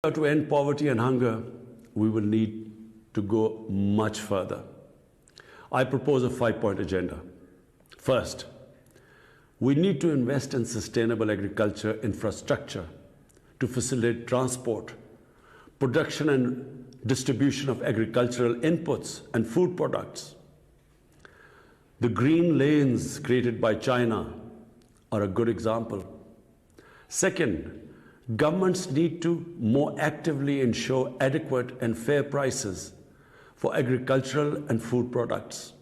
To end poverty and hunger, we will need to go much further. I propose a 5-point agenda. First, we need to invest in sustainable agriculture infrastructure to facilitate transport, production and distribution of agricultural inputs and food products. The green lanes created by China are a good example. Second, governments need to more actively ensure adequate and fair prices for agricultural and food products.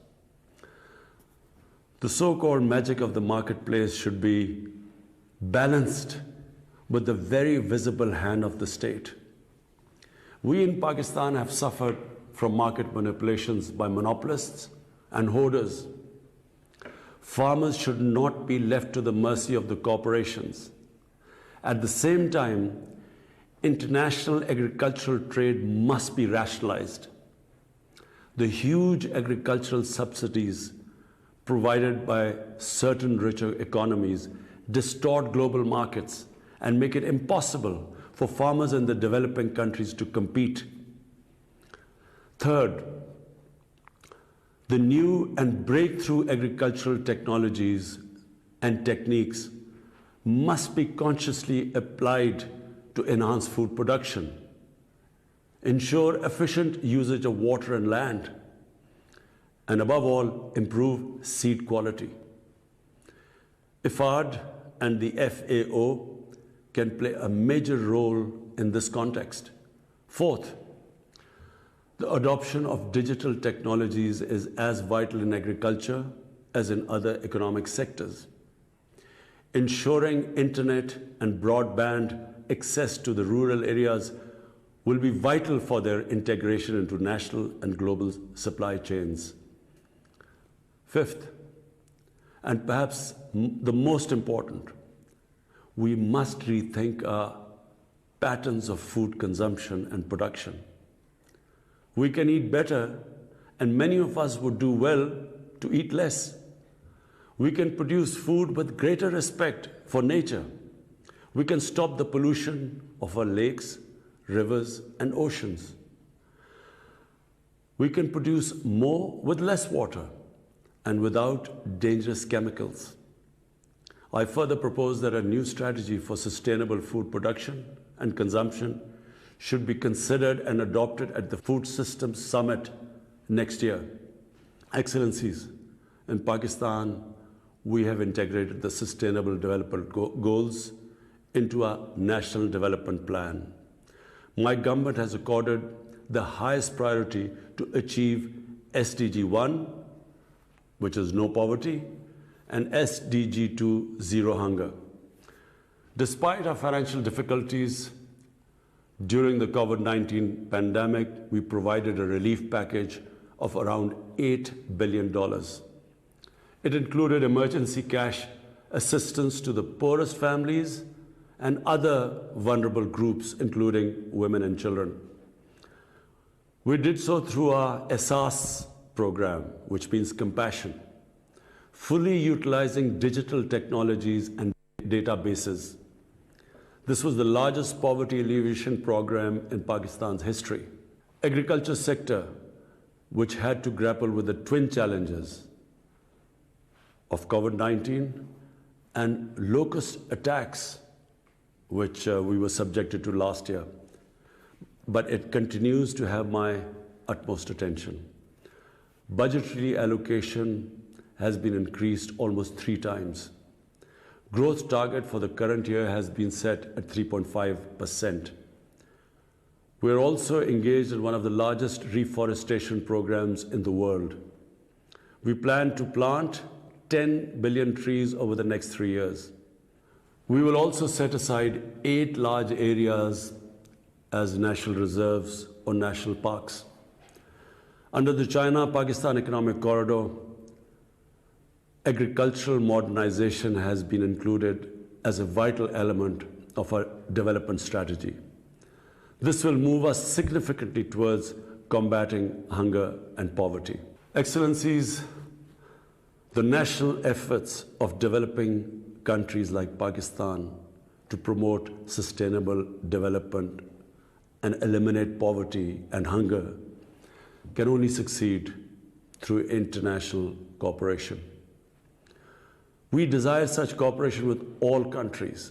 The so-called magic of the marketplace should be balanced with the very visible hand of the state. We in Pakistan have suffered from market manipulations by monopolists and hoarders. Farmers should not be left to the mercy of the corporations. At the same time, international agricultural trade must be rationalized. The huge agricultural subsidies provided by certain richer economies distort global markets and make it impossible for farmers in the developing countries to compete. Third, the new and breakthrough agricultural technologies and techniques must be consciously applied to enhance food production, ensure efficient usage of water and land, and above all, improve seed quality. IFAD and the FAO can play a major role in this context. Fourth, the adoption of digital technologies is as vital in agriculture as in other economic sectors. Ensuring internet and broadband access to the rural areas will be vital for their integration into national and global supply chains. Fifth, and perhaps the most important, we must rethink our patterns of food consumption and production. We can eat better, and many of us would do well to eat less. We can produce food with greater respect for nature. We can stop the pollution of our lakes, rivers, and oceans. We can produce more with less water and without dangerous chemicals. I further propose that a new strategy for sustainable food production and consumption should be considered and adopted at the Food Systems Summit next year. Excellencies, in Pakistan, we have integrated the Sustainable Development Goals into our National Development Plan. My government has accorded the highest priority to achieve SDG 1, which is no poverty, and SDG 2, zero hunger. Despite our financial difficulties during the COVID-19 pandemic, we provided a relief package of around $8 billion. It included emergency cash assistance to the poorest families and other vulnerable groups, including women and children. We did so through our ESAS program, which means compassion, fully utilizing digital technologies and databases. This was the largest poverty alleviation program in Pakistan's history. Agriculture sector, which had to grapple with the twin challenges of COVID-19 and locust attacks, which we were subjected to last year. But it continues to have my utmost attention. Budgetary allocation has been increased almost 3 times. Growth target for the current year has been set at 3.5%. We are also engaged in one of the largest reforestation programs in the world. We plan to plant 10 billion trees over the next 3 years. We will also set aside 8 large areas as national reserves or national parks. Under the China-Pakistan Economic Corridor, agricultural modernization has been included as a vital element of our development strategy. This will move us significantly towards combating hunger and poverty. Excellencies, the national efforts of developing countries like Pakistan to promote sustainable development and eliminate poverty and hunger can only succeed through international cooperation. We desire such cooperation with all countries.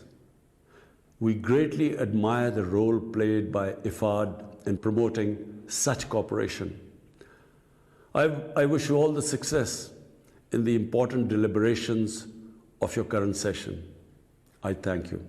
We greatly admire the role played by IFAD in promoting such cooperation. I wish you all the success in the important deliberations of your current session. I thank you.